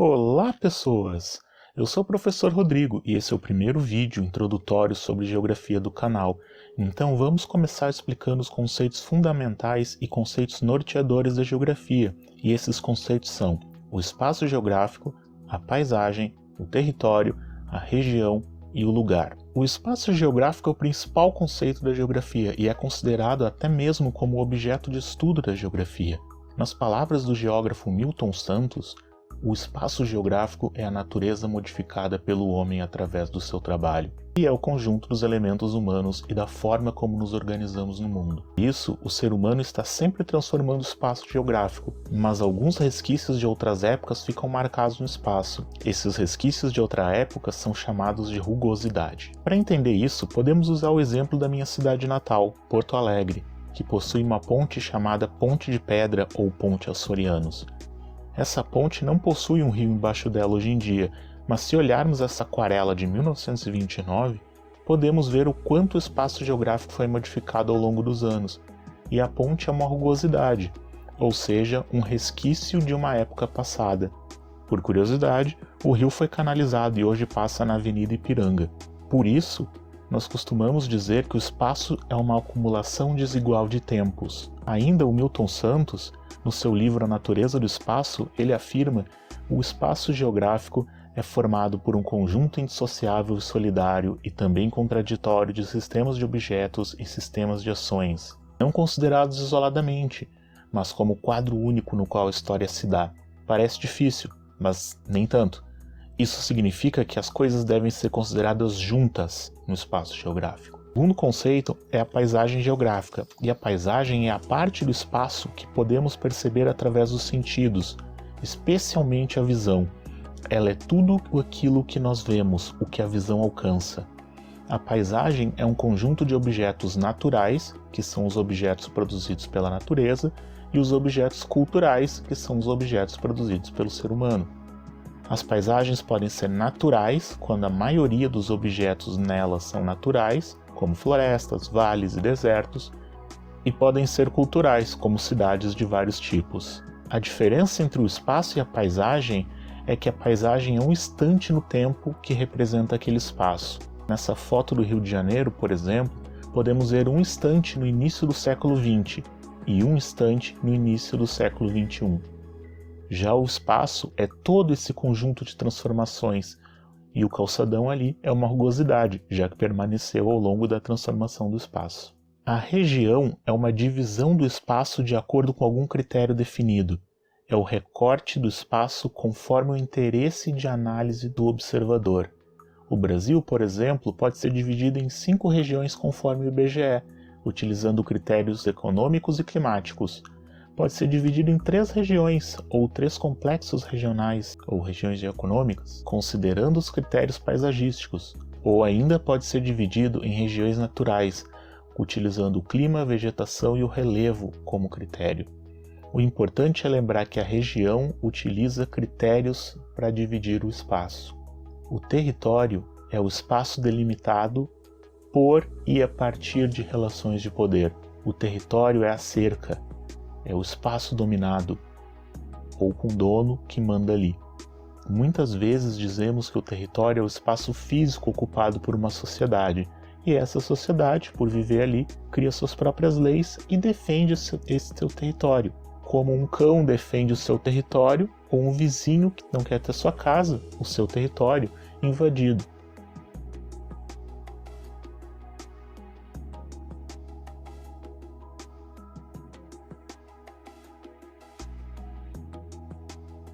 Olá, pessoas! Eu sou o professor Rodrigo e esse é o primeiro vídeo introdutório sobre geografia do canal. Então vamos começar explicando os conceitos fundamentais e conceitos norteadores da geografia. E esses conceitos são o espaço geográfico, a paisagem, o território, a região e o lugar. O espaço geográfico é o principal conceito da geografia e é considerado até mesmo como objeto de estudo da geografia. Nas palavras do geógrafo Milton Santos, o espaço geográfico é a natureza modificada pelo homem através do seu trabalho, e é o conjunto dos elementos humanos e da forma como nos organizamos no mundo. Isso, o ser humano está sempre transformando o espaço geográfico, mas alguns resquícios de outras épocas ficam marcados no espaço. Esses resquícios de outra época são chamados de rugosidade. Para entender isso, podemos usar o exemplo da minha cidade natal, Porto Alegre, que possui uma ponte chamada Ponte de Pedra ou Ponte Açorianos. Essa ponte não possui um rio embaixo dela hoje em dia, mas se olharmos essa aquarela de 1929, podemos ver o quanto o espaço geográfico foi modificado ao longo dos anos, e a ponte é uma rugosidade, ou seja, um resquício de uma época passada. Por curiosidade, o rio foi canalizado e hoje passa na Avenida Ipiranga. Por isso, nós costumamos dizer que o espaço é uma acumulação desigual de tempos. Ainda o Milton Santos, no seu livro A Natureza do Espaço, ele afirma que o espaço geográfico é formado por um conjunto indissociável e solidário e também contraditório de sistemas de objetos e sistemas de ações, não considerados isoladamente, mas como quadro único no qual a história se dá. Parece difícil, mas nem tanto. Isso significa que as coisas devem ser consideradas juntas no espaço geográfico. O segundo conceito é a paisagem geográfica, e a paisagem é a parte do espaço que podemos perceber através dos sentidos, especialmente a visão. Ela é tudo aquilo que nós vemos, o que a visão alcança. A paisagem é um conjunto de objetos naturais, que são os objetos produzidos pela natureza, e os objetos culturais, que são os objetos produzidos pelo ser humano. As paisagens podem ser naturais, quando a maioria dos objetos nelas são naturais, como florestas, vales e desertos, e podem ser culturais, como cidades de vários tipos. A diferença entre o espaço e a paisagem é que a paisagem é um instante no tempo que representa aquele espaço. Nessa foto do Rio de Janeiro, por exemplo, podemos ver um instante no início do século XX e um instante no início do século XXI. Já o espaço é todo esse conjunto de transformações, e o calçadão ali é uma rugosidade, já que permaneceu ao longo da transformação do espaço. A região é uma divisão do espaço de acordo com algum critério definido. É o recorte do espaço conforme o interesse de análise do observador. O Brasil, por exemplo, pode ser dividido em 5 regiões conforme o IBGE, utilizando critérios econômicos e climáticos. Pode ser dividido em 3 regiões, ou 3 complexos regionais, ou regiões econômicas, considerando os critérios paisagísticos, ou ainda pode ser dividido em regiões naturais, utilizando o clima, a vegetação e o relevo como critério. O importante é lembrar que a região utiliza critérios para dividir o espaço. O território é o espaço delimitado por e a partir de relações de poder. O território é a cerca. É o espaço dominado, ou com dono que manda ali. Muitas vezes dizemos que o território é o espaço físico ocupado por uma sociedade, e essa sociedade, por viver ali, cria suas próprias leis e defende esse seu território. Como um cão defende o seu território, ou um vizinho que não quer ter sua casa, o seu território, invadido.